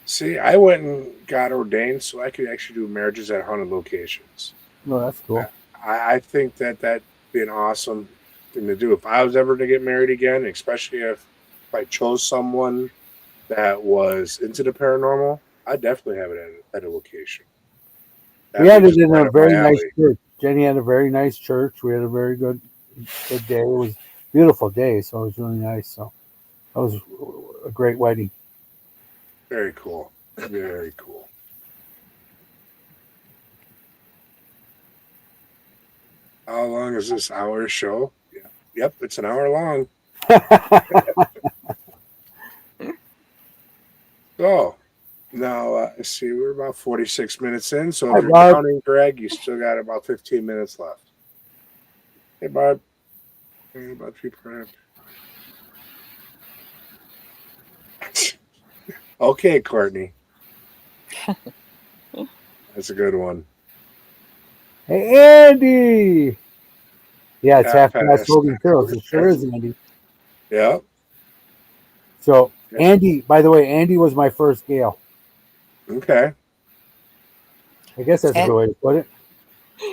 See, I went and got ordained so I could actually do marriages at 100 locations. Well, that's cool. I think that'd be an awesome thing to do. If I was ever to get married again, especially if I chose someone that was into the paranormal, I'd definitely have it at a location. We had it in a very nice church. Jenny had a very nice church. We had a very good day. It was a beautiful day, so it was really nice. So that was a great wedding. Very cool. Very cool. How long is this hour show? Yeah. Yep, it's an hour long. So now, let's see, we're about 46 minutes in. So if you're counting, Greg, you still got about 15 minutes left. Hey, Bob. About 3%. Okay, Courtney. That's a good one. Hey, Andy. Yeah, it's half past Hogan Heroes. It sure is, Andy. Yeah. So, Andy, by the way, Andy was my first Gail. Okay. I guess that's a good way to put it.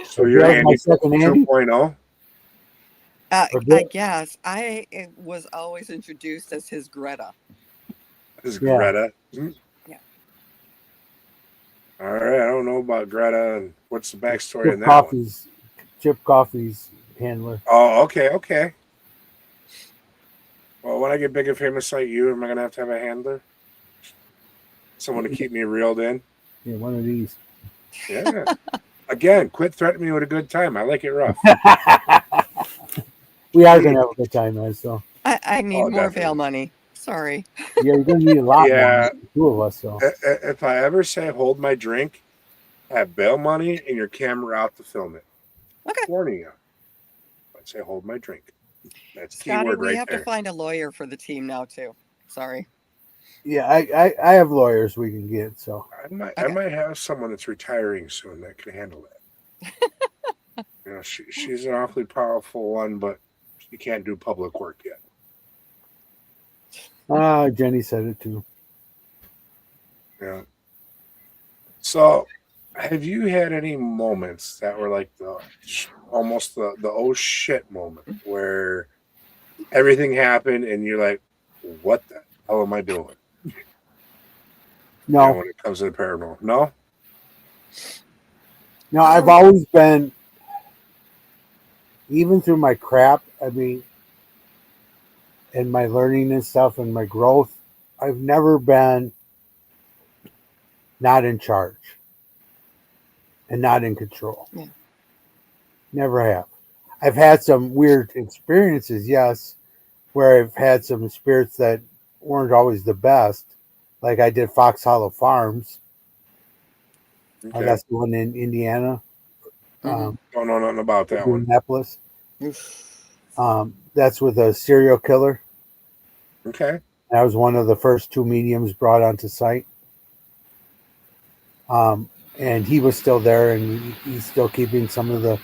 So you're Andy my second Andy. 2.0? I guess I was always introduced as his Greta. This is Yeah. Greta. Hmm? Yeah. All right, I don't know about Greta. And what's the backstory Chip in that one? Coffee's handler. Oh, okay, okay. Well, when I get big and famous like you, am I gonna have a handler? Someone to keep me reeled in? Yeah, one of these. Yeah. Again, quit threatening me with a good time. I like it rough. We are gonna have a good time, man. So I need Oh, more definitely. bail money. Sorry. yeah, you're gonna need a lot Yeah. more. Two of us, so If I ever say hold my drink, have bail money and your camera out to film it. Okay. Warning you. I'd say hold my drink. That's Scotty, keyword we right have there. to find a lawyer for the team now too. Sorry. yeah, I have lawyers we can get. So I might have someone that's retiring soon that can handle that. She's an awfully powerful one, but she can't do public work yet. Jenny said it too. Yeah. So, have you had any moments that were like almost the oh shit moment where everything happened and you're like, what the hell am I doing? No, When it comes to the paranormal, no. no, I've always been, even through my crap. I mean, and my learning and stuff and my growth, I've never been not in charge and not in control. Yeah. Never have. I've had some weird experiences, yes, where I've had some spirits that weren't always the best. Like I did Fox Hollow Farms. Okay. That's the one in Indiana. Don't know nothing about that one. Indianapolis. Oof. That's with a serial killer. Okay. That was one of the first two mediums brought onto site. And he was still there, and he's still keeping some of the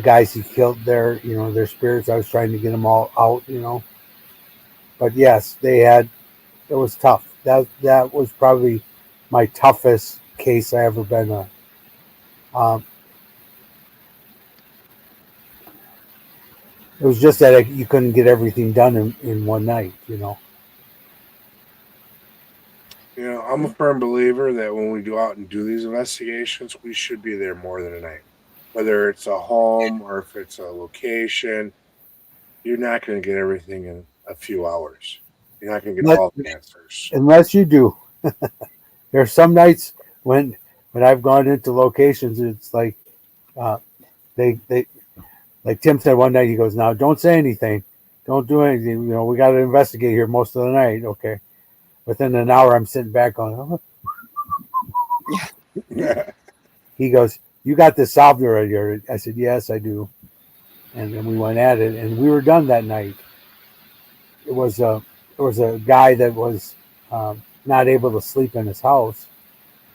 guys he killed there, their spirits. I was trying to get them all out, But yes, it was tough. That was probably my toughest case I ever been on. It was just that you couldn't get everything done in one night, I'm a firm believer that when we go out and do these investigations, we should be there more than a night. Whether it's a home or if it's a location, you're not going to get everything in a few hours. You're not going to get all the answers. Unless you do. There's some nights when I've gone into locations, it's like they like Tim said one night, he goes, now don't say anything. Don't do anything. We got to investigate here most of the night. Okay. Within an hour, I'm sitting back going, oh. Yeah. He goes, you got this solved already? I said, yes, I do. And then we went at it, and we were done that night. It was a guy that was not able to sleep in his house,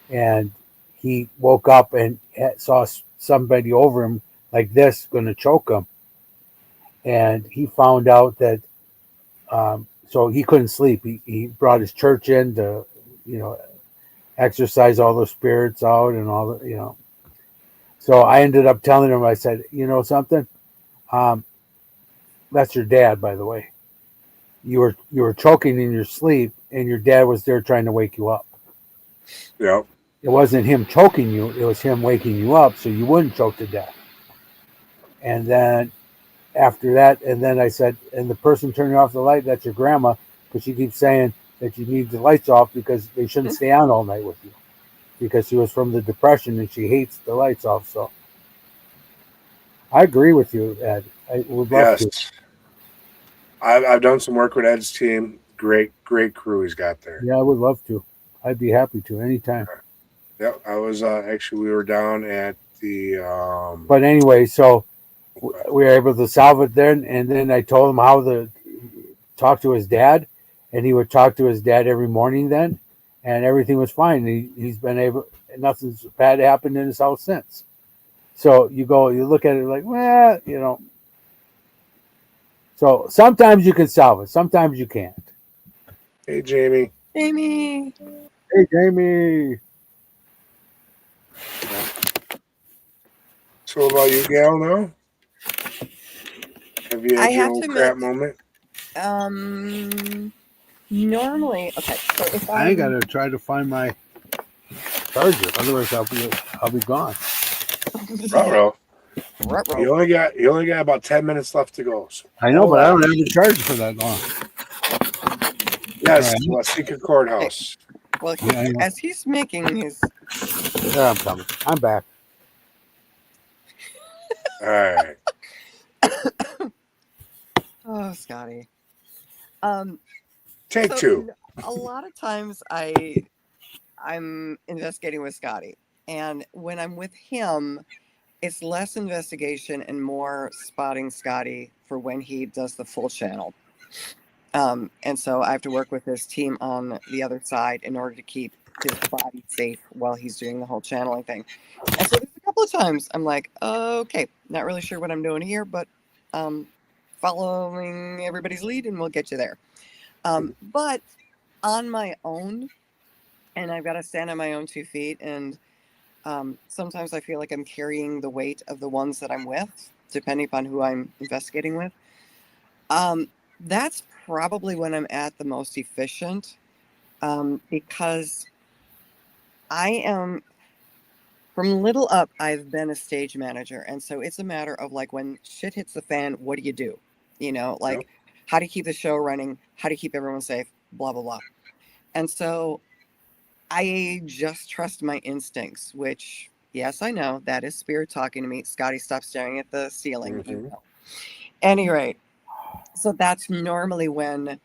and he woke up and saw somebody over him like this, going to choke him. And he found out that, so he couldn't sleep. He brought his church in to, exorcise all the spirits out and all the, So I ended up telling him, I said, something? That's your dad, by the way. You were choking in your sleep, and your dad was there trying to wake you up. Yep. It wasn't him choking you; it was him waking you up so you wouldn't choke to death. And then after that, and then I said, and the person turning off the light, that's your grandma, because she keeps saying that you need the lights off because they shouldn't stay on all night with you, because she was from the Depression and she hates the lights off. So I agree with you, Ed. I would love to. I've done some work with Ed's team. Great crew he's got there. Yeah, I would love to. I'd be happy to anytime. Yep, I was actually, we were down at the But anyway, so we were able to solve it then, and then I told him how to talk to his dad, and he would talk to his dad every morning then, and everything was fine. He's been able, nothing's bad happened in his house since. So you look at it like, well, So sometimes you can solve it, sometimes you can't. Hey, Jamie. Jamie. Hey, Jamie. So what about you, Gail, now? Have you I had your have old to crap admit, moment? normally, okay. So if I gotta try to find my charger, otherwise I'll be gone. Ruh-roh. Ruh-roh. You only got about 10 minutes left to go. So I know, hold but I on. don't have the charger for that long. Yes, All right. Secret Courthouse. Well, Yeah, I know. as he's making his, There, I'm coming. I'm back. All right. oh, Scotty. Take So two. a lot of times I'm investigating with Scotty, and when I'm with him, it's less investigation and more spotting Scotty for when he does the full channel. And so I have to work with his team on the other side in order to keep his body safe while he's doing the whole channeling thing. And so there's a couple of times I'm like, okay, not really sure what I'm doing here, but following everybody's lead and we'll get you there. But on my own, and I've got to stand on my own 2 feet, and sometimes I feel like I'm carrying the weight of the ones that I'm with, depending upon who I'm investigating with. That's probably when I'm at the most efficient, because I am, from little up, I've been a stage manager. And so it's a matter of like, when shit hits the fan, what do you do? You know, like, Yep. how to keep the show running, how to keep everyone safe, blah, blah, blah. And so I just trust my instincts, which, yes, I know that is spirit talking to me. Scotty, stop staring at the ceiling. You know. Any rate, so that's normally when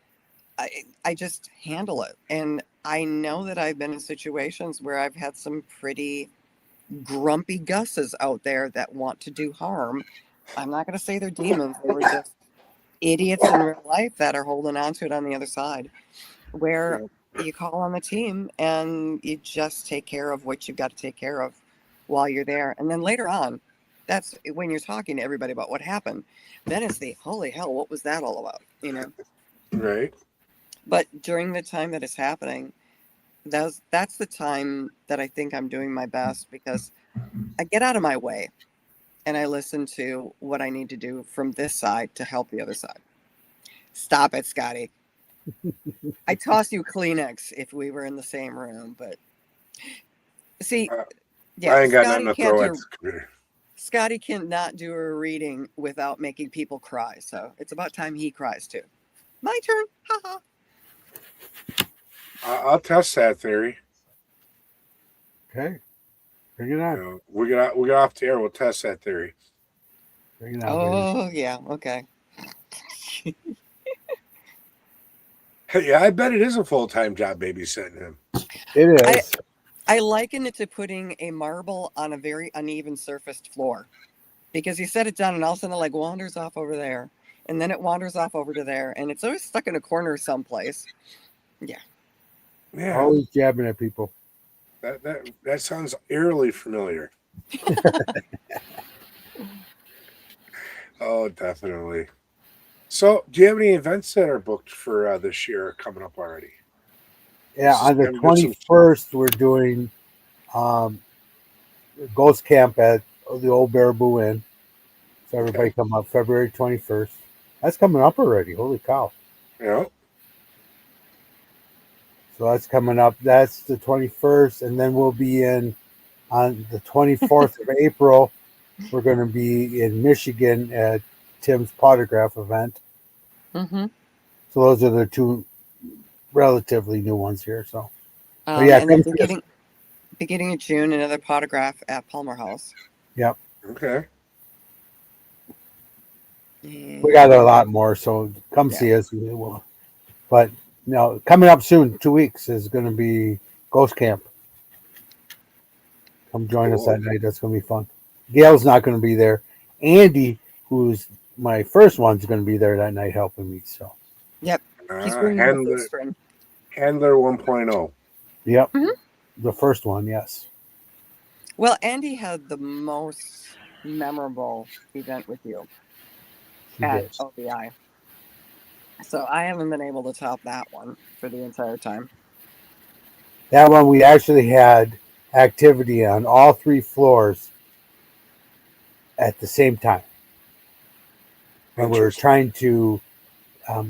I just handle it. And I know that I've been in situations where I've had some pretty grumpy gusses out there that want to do harm. I'm not going to say they're demons. They were just idiots in real life that are holding on to it on the other side, where you call on the team and you just take care of what you've got to take care of while you're there. And then later on, that's when you're talking to everybody about what happened. Then it's the holy hell, what was that all about? You know? Right. But during the time that it's happening, that's the time that I think I'm doing my best, because I get out of my way and I listen to what I need to do from this side to help the other side. Stop it, Scotty. I toss you Kleenex if we were in the same room, but see, yeah, I ain't got nothing to throw at the computer. Scotty cannot do a reading without making people cry, so it's about time he cries too. My turn. Ha ha. I'll test that theory. Okay. Bring it on. You know, we get off the air. We'll test that theory. Bring it on, Oh yeah, okay. Yeah, I bet it is a full-time job babysitting him. baby. It is. I liken it to putting a marble on a very uneven surfaced floor, because you set it down and all of a sudden it like wanders off over there, and then it wanders off over to there, and it's always stuck in a corner someplace. Yeah. Yeah. Always jabbing at people. That sounds eerily familiar. Oh, definitely. So, do you have any events that are booked for this year coming up already? Yeah, on the 21st, we're doing Ghost Camp at the Old Baraboo Inn. So everybody come up February 21st. That's coming up already. Holy cow. Yeah. So that's coming up. That's the 21st. And then we'll be in on the 24th of April. We're going to be in Michigan at Tim's Potograph event. Mm-hmm. So those are the two relatively new ones here. So, yeah, and then beginning of June, another Potograph at Palmer House. Yep. Okay. We got a lot more, so come see us. But coming up soon, 2 weeks, is going to be Ghost Camp. Come join us that night. That's going to be fun. Gail's not going to be there. Andy, who's my first one, is going to be there that night helping me. So. Yep. He's bringing the first friend. Handler 1.0. Yep. Mm-hmm. The first one, yes. Well, Andy had the most memorable event with you at OBI. So I haven't been able to top that one for the entire time. That one, we actually had activity on all 3 floors at the same time. when we were trying to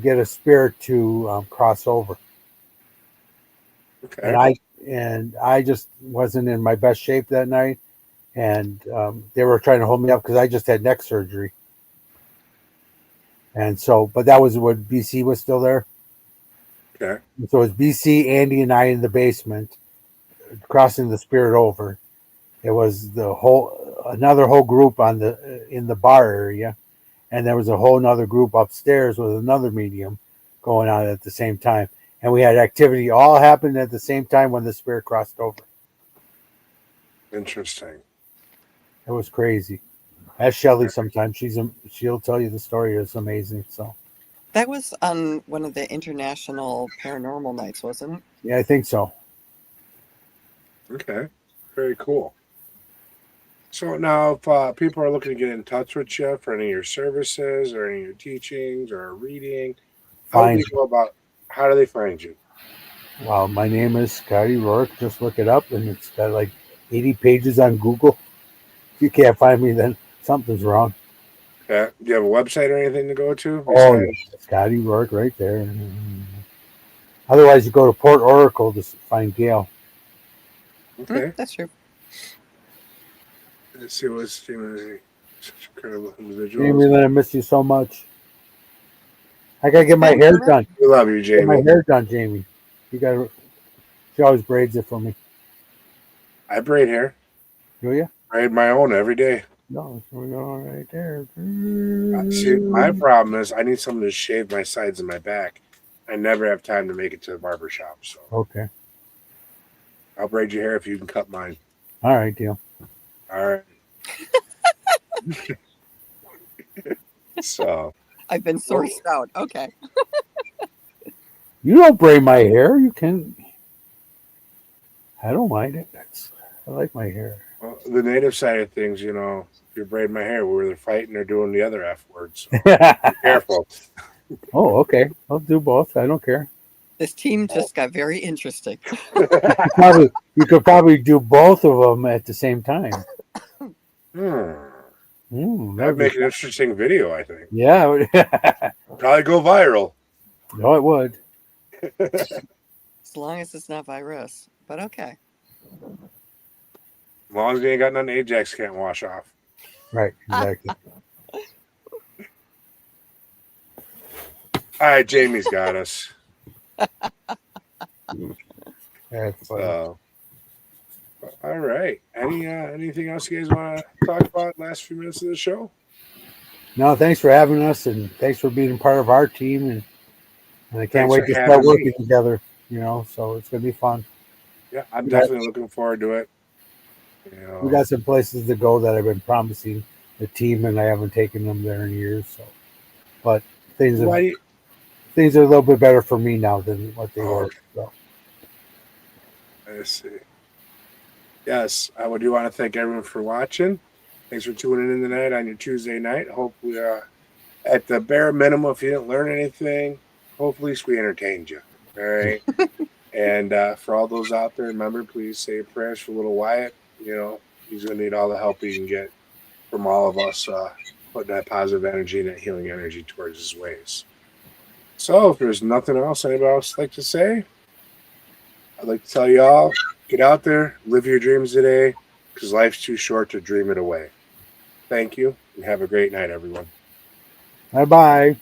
get a spirit to cross over. Okay. And I just wasn't in my best shape that night, and they were trying to hold me up because I just had neck surgery. And so, but that was when BC was still there. Okay. So it was BC, Andy, and I in the basement, crossing the spirit over. It was another whole group in the bar area, and there was a whole another group upstairs with another medium going on at the same time. And we had activity all happening at the same time when the spirit crossed over. Interesting. It was crazy. Ask Shelly sometime. She'll tell you the story. It's amazing. So That was on one of the international paranormal nights, wasn't it? yeah, I think so. Okay. Very cool. So now, if people are looking to get in touch with you for any of your services or any of your teachings or reading, how do they find you? Well, my name is Scotty Rorek. Just look it up, and it's got like 80 pages on Google. If you can't find me, then something's wrong. Yeah. Do you have a website or anything to go to? Oh, yeah. Scotty Rorek right there. Otherwise, you go to Port Oracle to find Gail. Okay. That's true. Let's see what's such incredible individuals. Jamie, I miss you so much. I gotta get my hair done. We love you, Jamie. Get my hair done, Jamie. She always braids it for me. I braid hair. Do you? Braid my own every day. No, we go right there. See, my problem is I need someone to shave my sides and my back. I never have time to make it to the barber shop. So Okay. I'll braid your hair if you can cut mine. All right, deal. All right. So I've been sourced out. Okay. You don't braid my hair. You can. I don't mind it. I like my hair. well, the native side of things, if you braid my hair, we're either fighting or doing the other F words. So be careful. Oh, okay. I'll do both. I don't care. This team just got very interesting. You could probably do both of them at the same time. That'd make an interesting video, I think. Yeah. Probably go viral. No, it would. As long as it's not virus. But okay. As long as you ain't got nothing Ajax can't wash off. Right, exactly. All right, Jamie's got us. That's funny. All right. Anything else you guys want to talk about last few minutes of the show? No, thanks for having us, and thanks for being part of our team, and I can't wait to start working together. So it's gonna be fun. Yeah, I'm definitely looking forward to it. We got some places to go that I've been promising the team, and I haven't taken them there in years. So, but things are a little bit better for me now than what they were. So. I see. Yes, I do want to thank everyone for watching. Thanks for tuning in tonight on your Tuesday night. Hopefully, at the bare minimum, if you didn't learn anything, hopefully we entertained you. All right. And for all those out there, remember, please say prayers for little Wyatt. He's going to need all the help he can get from all of us, putting that positive energy and that healing energy towards his ways. So if there's nothing else anybody else would like to say, I'd like to tell you all, get out there, live your dreams today, because life's too short to dream it away. Thank you, and have a great night, everyone. Bye-bye.